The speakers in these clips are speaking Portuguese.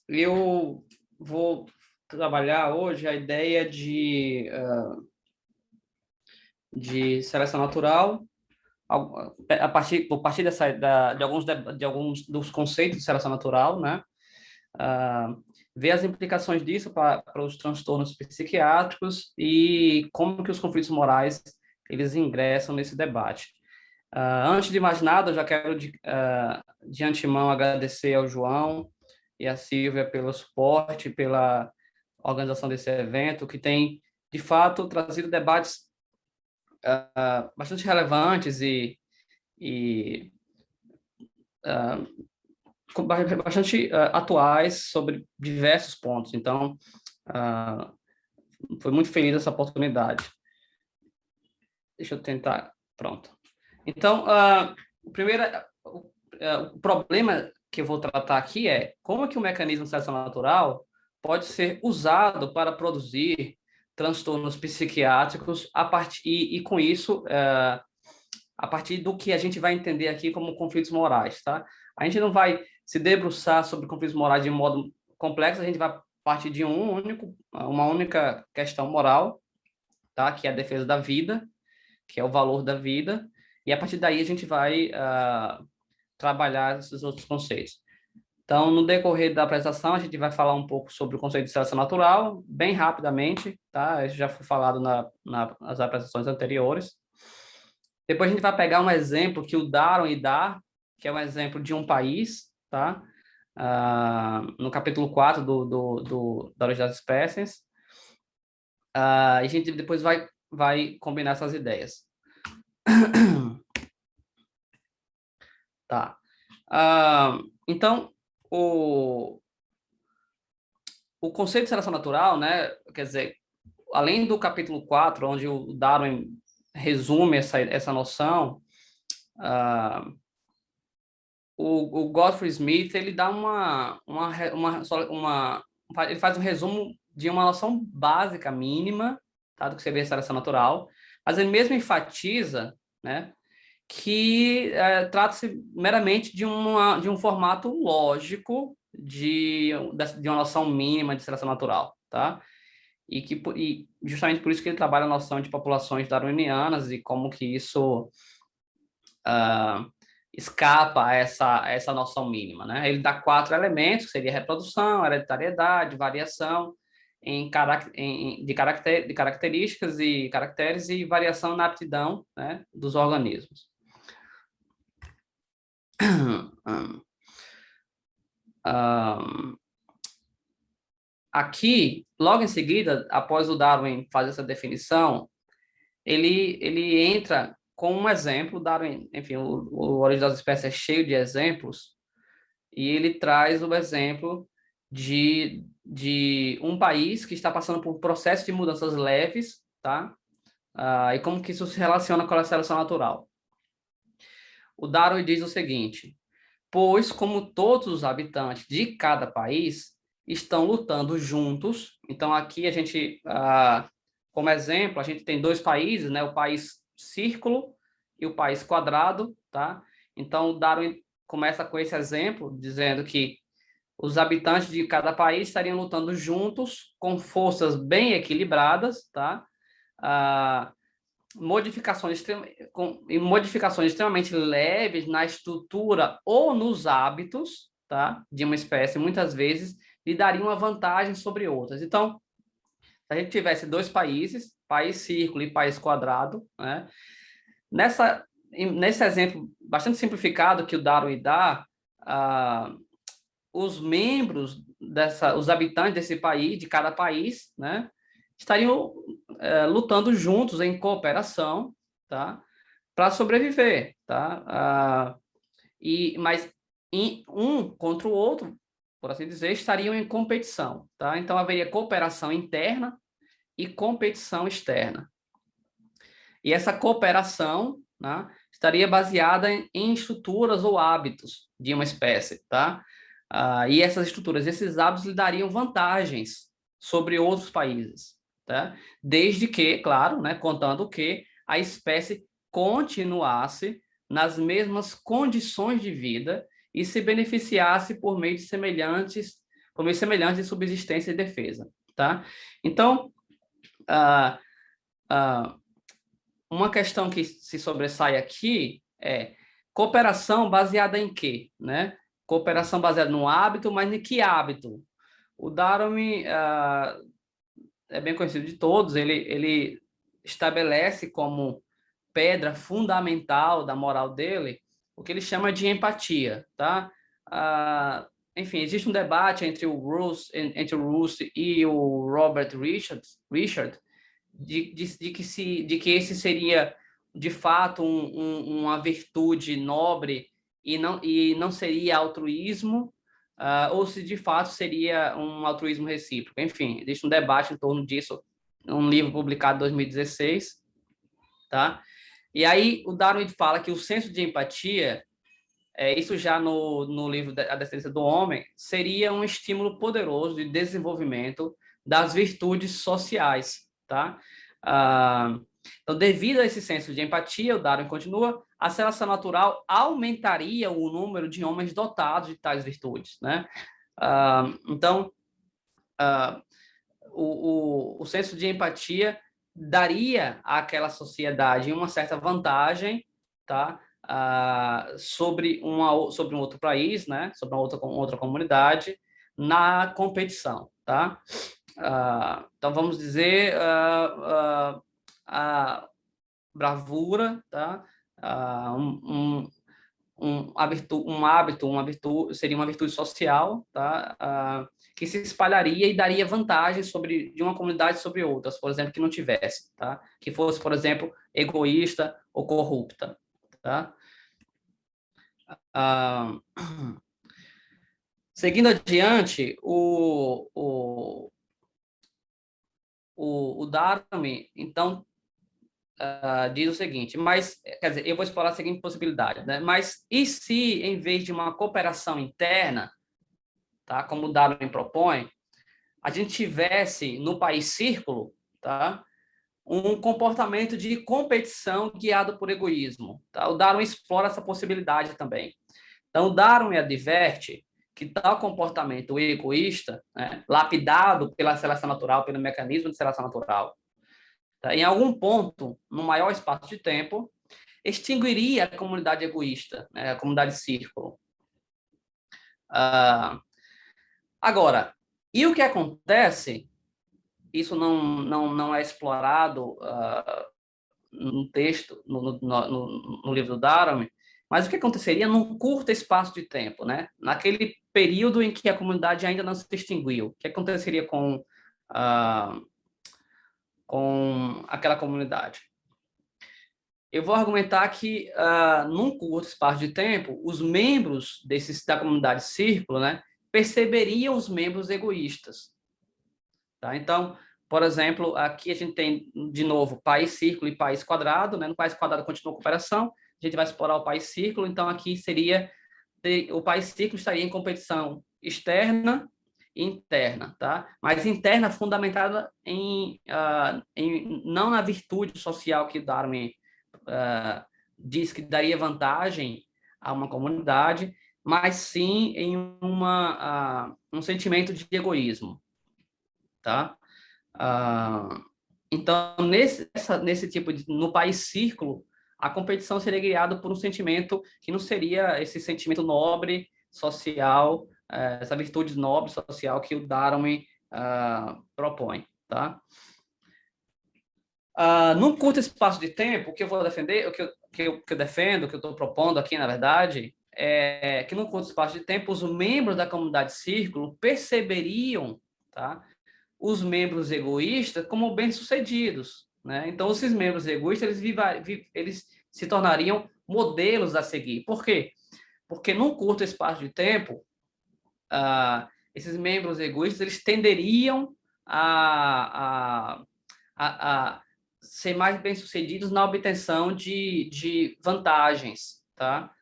eu vou trabalhar hoje a ideia de seleção natural, a partir de alguns dos conceitos de seleção natural, né? Ver as implicações disso para os transtornos psiquiátricos e como que os conflitos morais eles ingressam nesse debate. Antes de mais nada, eu já quero de antemão agradecer ao João e à Silvia pelo suporte, pela organização desse evento, que tem, de fato, trazido debates bastante relevantes e bastante atuais sobre diversos pontos. Então, foi muito feliz essa oportunidade. Deixa eu tentar. Pronto. Então, o problema que eu vou tratar aqui é como que o mecanismo de seleção natural pode ser usado para produzir transtornos psiquiátricos e com isso, a partir do que a gente vai entender aqui como conflitos morais, tá? A gente não vai se debruçar sobre conflitos morais de modo complexo, a gente vai partir de uma única questão moral, tá? Que é a defesa da vida, que é o valor da vida, e a partir daí a gente vai trabalhar esses outros conceitos. Então, no decorrer da apresentação, a gente vai falar um pouco sobre o conceito de seleção natural, bem rapidamente, tá? Isso já foi falado nas apresentações anteriores. Depois a gente vai pegar um exemplo que o Darwin dá, que é um exemplo de um país, tá? No capítulo 4 da Origem das Espécies. E a gente depois vai combinar essas ideias. Tá. Então, o conceito de seleção natural, né, quer dizer, além do capítulo 4, onde o Darwin resume essa noção, o Godfrey Smith, ele dá ele faz um resumo de uma noção básica, mínima, tá, do que seria a seleção natural, mas ele mesmo enfatiza, né, que trata-se meramente de um formato lógico de uma noção mínima de seleção natural, tá? E justamente por isso que ele trabalha a noção de populações darwinianas e como que isso escapa a essa noção mínima, né? Ele dá 4 elementos, que seria reprodução, hereditariedade, variação de características e caracteres e variação na aptidão, né, dos organismos. Aqui, logo em seguida, após o Darwin fazer essa definição, ele entra com um exemplo. Darwin, enfim, o Origem das Espécies é cheio de exemplos, e ele traz o exemplo de um país que está passando por um processo de mudanças leves, tá? E como que isso se relaciona com a seleção natural. O Darwin diz o seguinte: pois, como todos os habitantes de cada país estão lutando juntos, então aqui a gente, como exemplo, a gente tem 2 países, né? O país círculo e o país quadrado, tá? Então, Darwin começa com esse exemplo, dizendo que os habitantes de cada país estariam lutando juntos, com forças bem equilibradas, tá? Modificações extremamente leves na estrutura ou nos hábitos, tá, de uma espécie, muitas vezes lhe dariam uma vantagem sobre outras. Então, se a gente tivesse 2 países, país círculo e país quadrado, né, nesse exemplo bastante simplificado que o Darwin dá, os membros os habitantes desse país, de cada país, né, estariam lutando juntos em cooperação, tá, para sobreviver, tá? Mas um contra o outro, por assim dizer, estariam em competição, tá? Então haveria cooperação interna e competição externa. E essa cooperação, né, estaria baseada em estruturas ou hábitos de uma espécie, tá? E essas estruturas, esses hábitos lhe dariam vantagens sobre outros países, tá? Desde que, claro, né, contando que a espécie continuasse nas mesmas condições de vida e se beneficiasse por meio semelhantes de subsistência e defesa, tá? Então, ah, ah, uma questão que se sobressai aqui é cooperação baseada em quê, né? Cooperação baseada no hábito, mas em que hábito? O Darwin é bem conhecido de todos, ele estabelece como pedra fundamental da moral dele o que ele chama de empatia, tá? Enfim, existe um debate entre o Rousse e o Robert Richard de que esse seria de fato uma virtude nobre e não seria altruísmo, ou se de fato seria um altruísmo recíproco. Enfim, existe um debate em torno disso, um livro publicado em 2016, tá? E aí o Darwin fala que o senso de empatia, isso já no livro A Descendência do Homem, seria um estímulo poderoso de desenvolvimento das virtudes sociais, tá? Então, devido a esse senso de empatia, o Darwin continua, a seleção natural aumentaria o número de homens dotados de tais virtudes, né? Então, o senso de empatia daria àquela sociedade uma certa vantagem, tá? Sobre um outro país, né? Sobre uma outra comunidade na competição, tá? Então vamos dizer a bravura, tá? Uma virtude seria uma virtude social, tá? Que se espalharia e daria vantagem de uma comunidade sobre outras, por exemplo, que não tivesse, tá? Que fosse, por exemplo, egoísta ou corrupta, tá? Seguindo adiante, o Darwin, então, diz o seguinte, mas, quer dizer, eu vou explorar a seguinte possibilidade, né? Mas e se, em vez de uma cooperação interna, tá, como o Darwin propõe, a gente tivesse no país círculo, tá, um comportamento de competição guiado por egoísmo, tá? O Darwin explora essa possibilidade também. Então, o Darwin adverte que tal comportamento egoísta, né, lapidado pela seleção natural, pelo mecanismo de seleção natural, tá, em algum ponto, no maior espaço de tempo, extinguiria a comunidade egoísta, né, a comunidade círculo. Agora, e o que acontece? Isso não é explorado no texto, no livro do Darwin, mas o que aconteceria num curto espaço de tempo, né? Naquele período em que a comunidade ainda não se extinguiu, o que aconteceria com aquela comunidade? Eu vou argumentar que, num curto espaço de tempo, os membros da comunidade círculo, né, perceberiam os membros egoístas. Tá? Então, por exemplo, aqui a gente tem, de novo, país círculo e país quadrado. Né? No país quadrado continua a cooperação, a gente vai explorar o país círculo, então aqui seria, o país círculo estaria em competição externa e interna, tá? Mas interna fundamentada não na virtude social que Darwin diz que daria vantagem a uma comunidade, mas sim em um sentimento de egoísmo, tá? Então, nesse tipo no país círculo, a competição seria guiada por um sentimento que não seria esse sentimento nobre social, essa virtude nobre social que o Darwin propõe, tá? Num curto espaço de tempo, o que eu vou defender, o que eu defendo, o que eu estou propondo aqui, na verdade, é que num curto espaço de tempo, os membros da comunidade círculo perceberiam, tá, os membros egoístas como bem-sucedidos, né? Então, esses membros egoístas, eles se tornariam modelos a seguir. Por quê? Porque num curto espaço de tempo, esses membros egoístas, eles tenderiam a ser mais bem-sucedidos na obtenção de vantagens, tá?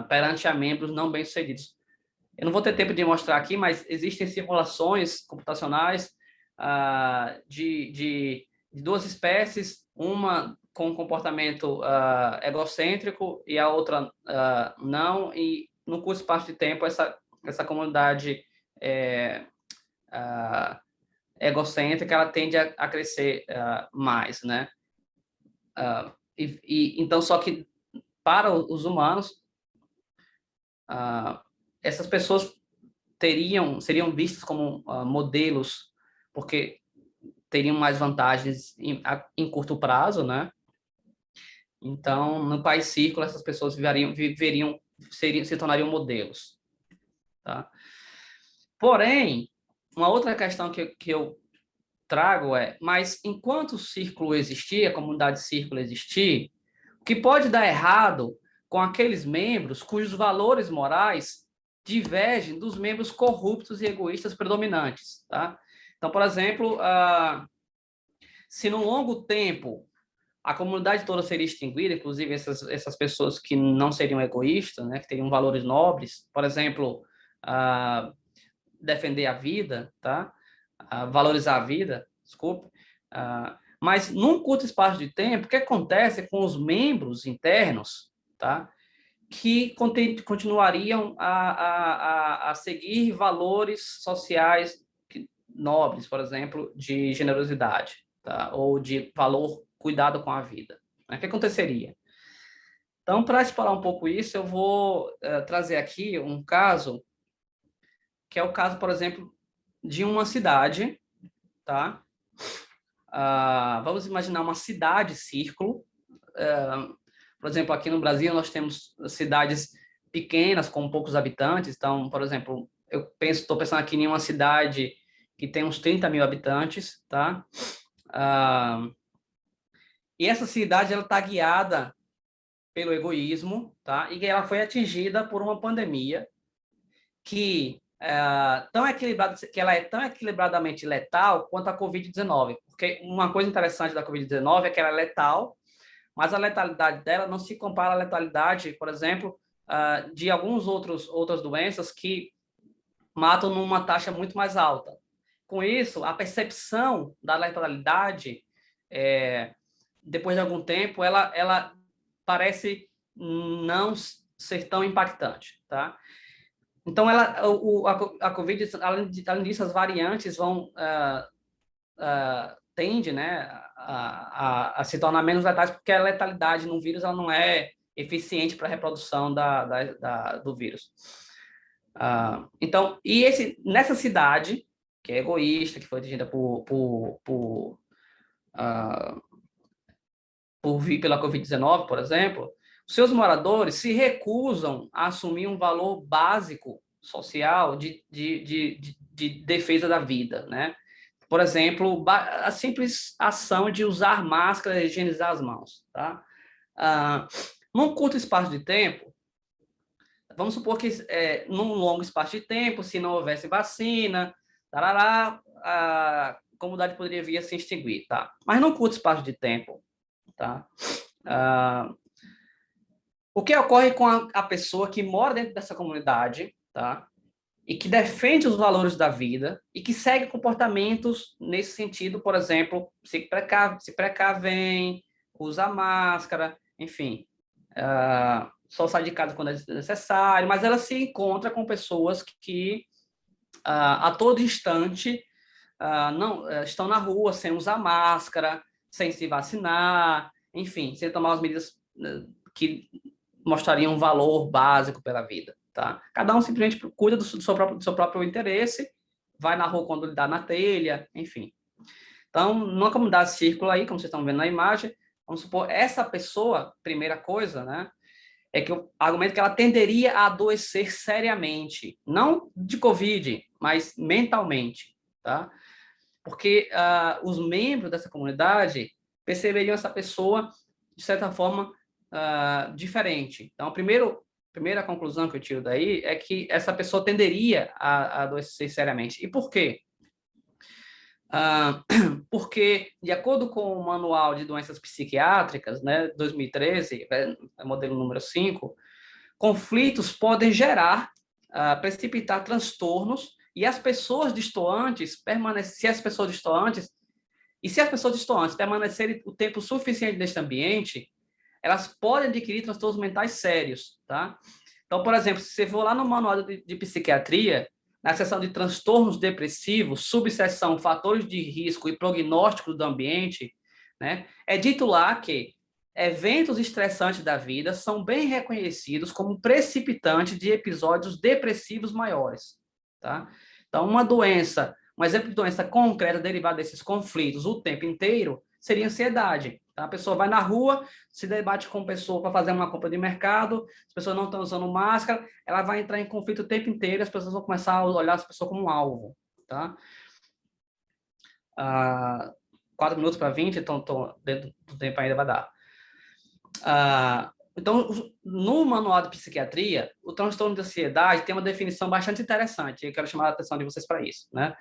Perante a membros não bem-sucedidos. Eu não vou ter tempo de mostrar aqui, mas existem simulações computacionais de duas espécies, uma com comportamento egocêntrico e a outra não, e no curto espaço de tempo, essa comunidade egocêntrica, ela tende a crescer mais, né? Então, só que para os humanos, essas pessoas seriam vistas como modelos, porque teriam mais vantagens em curto prazo, né? Então, no país círculo, essas pessoas se tornariam modelos, tá? Porém, uma outra questão que eu trago mas enquanto o círculo existir, a comunidade círculo existir, o que pode dar errado com aqueles membros cujos valores morais divergem dos membros corruptos e egoístas predominantes, tá? Então, por exemplo, se no longo tempo a comunidade toda seria extinguida, inclusive essas pessoas que não seriam egoístas, né, que teriam valores nobres, por exemplo, defender a vida, tá? Valorizar a vida, desculpe. Mas num curto espaço de tempo, o que acontece com os membros internos, tá? Que continuariam a seguir valores sociais nobres, por exemplo, de generosidade, tá? Ou de valor, cuidado com a vida. O que aconteceria? Então, para explorar um pouco isso, eu vou trazer aqui um caso, que é o caso, por exemplo, de uma cidade, tá? Vamos imaginar uma cidade-círculo. Por exemplo, aqui no Brasil, nós temos cidades pequenas, com poucos habitantes. Então, por exemplo, estou pensando aqui em uma cidade que tem uns 30 mil habitantes, tá? E essa cidade, ela está guiada pelo egoísmo, tá? E ela foi atingida por uma pandemia que ela é tão equilibradamente letal quanto a Covid-19. Porque uma coisa interessante da Covid-19 é que ela é letal, mas a letalidade dela não se compara à letalidade, por exemplo, de outras doenças que matam numa taxa muito mais alta. Com isso, a percepção da letalidade, depois de algum tempo, ela parece não ser tão impactante, tá? Então, a Covid, além disso, as variantes tende, né, a se tornar menos letais, porque a letalidade no vírus ela não é eficiente para a reprodução do vírus. Então, nessa cidade, que é egoísta, que foi atingida pela Covid-19, por exemplo, seus moradores se recusam a assumir um valor básico social de defesa da vida, né? Por exemplo, a simples ação de usar máscara e higienizar as mãos, tá? Num curto espaço de tempo, vamos supor que num longo espaço de tempo, se não houvesse vacina, tarará, a comunidade poderia vir a se extinguir, tá? Mas num curto espaço de tempo, tá? O que ocorre com a pessoa que mora dentro dessa comunidade, tá? E que defende os valores da vida e que segue comportamentos nesse sentido, por exemplo, se precavem, usa máscara, enfim, só sai de casa quando é necessário, mas ela se encontra com pessoas que a todo instante não estão na rua sem usar máscara, sem se vacinar, enfim, sem tomar as medidas que mostrariam um valor básico pela vida. Tá? Cada um simplesmente cuida do seu próprio interesse, vai na rua quando lhe dá na telha, enfim. Então, numa comunidade círculo aí, como vocês estão vendo na imagem, vamos supor, essa pessoa, primeira coisa, né, é que eu argumento que ela tenderia a adoecer seriamente, não de Covid, mas mentalmente, tá? Porque os membros dessa comunidade perceberiam essa pessoa, de certa forma, diferente. Então, primeira conclusão que eu tiro daí é que essa pessoa tenderia a adoecer seriamente. E por quê? Porque, de acordo com o Manual de Doenças Psiquiátricas, né, 2013, modelo número 5, conflitos podem precipitar transtornos e as pessoas distoantes permanecerem o tempo suficiente nesse ambiente, elas podem adquirir transtornos mentais sérios, tá? Então, por exemplo, se você for lá no manual de psiquiatria, na seção de transtornos depressivos, subseção fatores de risco e prognóstico do ambiente, né, é dito lá que eventos estressantes da vida são bem reconhecidos como precipitantes de episódios depressivos maiores, tá? Então, um exemplo de doença concreta derivada desses conflitos o tempo inteiro seria ansiedade. Tá? A pessoa vai na rua, se debate com pessoa para fazer uma compra de mercado, as pessoas não estão usando máscara, ela vai entrar em conflito o tempo inteiro e as pessoas vão começar a olhar as pessoas como um alvo. Tá? 4 minutos para 20, então dentro do tempo ainda vai dar. Então, no manual de psiquiatria, o transtorno de ansiedade tem uma definição bastante interessante. Eu quero chamar a atenção de vocês para isso. Né?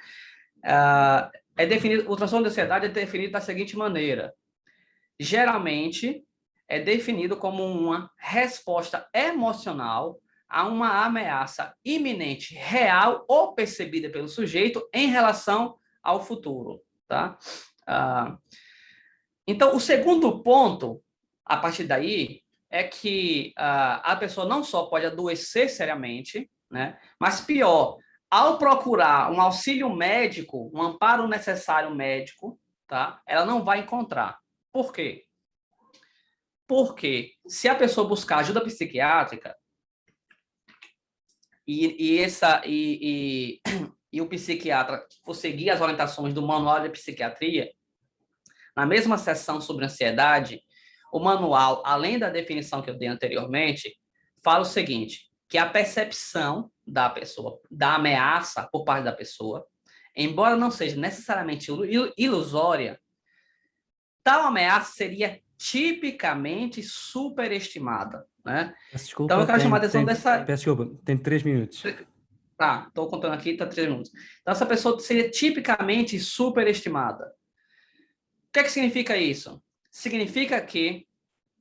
O transtorno de ansiedade é definido da seguinte maneira. Geralmente, é definido como uma resposta emocional a uma ameaça iminente, real ou percebida pelo sujeito em relação ao futuro. Tá? Então, o segundo ponto, a partir daí, é que a pessoa não só pode adoecer seriamente, né, mas pior, ao procurar um auxílio médico, um amparo necessário médico, tá, ela não vai encontrar. Por quê? Porque se a pessoa buscar ajuda psiquiátrica e o psiquiatra for seguir as orientações do manual de psiquiatria, na mesma sessão sobre ansiedade, o manual, além da definição que eu dei anteriormente, fala o seguinte, que a percepção da pessoa, da ameaça por parte da pessoa, embora não seja necessariamente ilusória, tal ameaça seria tipicamente superestimada. Né? Desculpa, Então, eu quero chamar a atenção dessa... Peço desculpa, tem 3 minutos. Tá, estou contando aqui, está 3 minutos. Então, essa pessoa seria tipicamente superestimada. O que é que significa isso? Significa que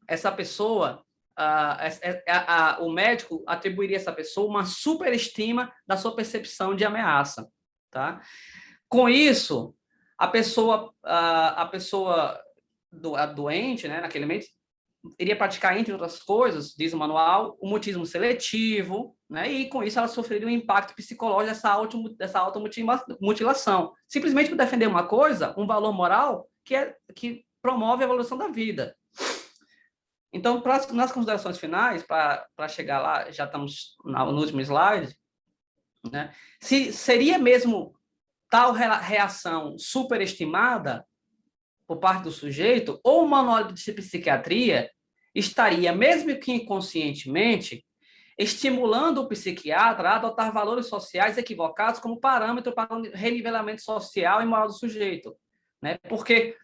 essa pessoa, o médico atribuiria a essa pessoa uma superestima da sua percepção de ameaça, tá? Com isso, a pessoa doente, né, naquele momento, iria praticar, entre outras coisas, diz o manual, o mutismo seletivo, né, e com isso ela sofreria um impacto psicológico dessa automutilação. Simplesmente por defender uma coisa, um valor moral que promove a evolução da vida. Então, nas considerações finais, para chegar lá, já estamos no último slide, né? Se seria mesmo tal reação superestimada por parte do sujeito, ou o manual de psiquiatria estaria, mesmo que inconscientemente, estimulando o psiquiatra a adotar valores sociais equivocados como parâmetro para o renivelamento social e moral do sujeito. Né? Porque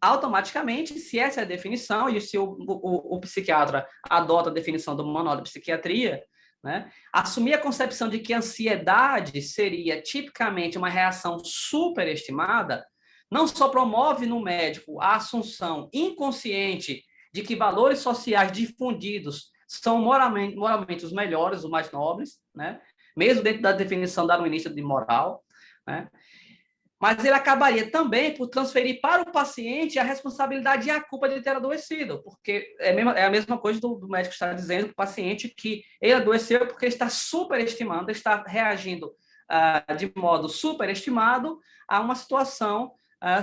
automaticamente, se essa é a definição, e se o psiquiatra adota a definição do manual de psiquiatria, né, assumir a concepção de que a ansiedade seria tipicamente uma reação superestimada, não só promove no médico a assunção inconsciente de que valores sociais difundidos são moralmente os melhores, os mais nobres, né, mesmo dentro da definição darwinista de moral, né, mas ele acabaria também por transferir para o paciente a responsabilidade e a culpa de ter adoecido, porque é a mesma coisa do médico estar dizendo para o paciente que ele adoeceu porque ele está superestimando, está reagindo de modo superestimado a uma situação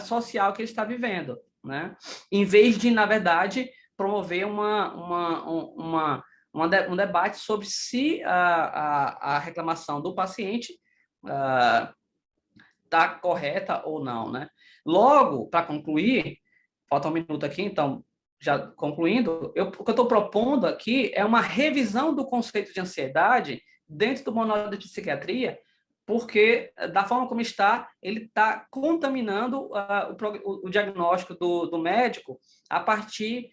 social que ele está vivendo, né? Em vez de, na verdade, promover um debate sobre se a reclamação do paciente está correta ou não, né? Logo, para concluir, falta um minuto aqui, então, já concluindo, o que eu estou propondo aqui é uma revisão do conceito de ansiedade dentro do manual de psiquiatria, porque, da forma como está, ele está contaminando o diagnóstico do médico a partir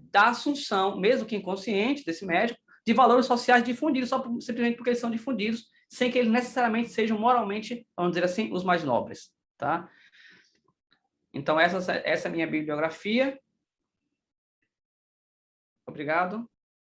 da assunção, mesmo que inconsciente, desse médico, de valores sociais difundidos, simplesmente porque eles são difundidos, sem que eles necessariamente sejam moralmente, vamos dizer assim, os mais nobres, tá? Então, essa é a minha bibliografia. Obrigado.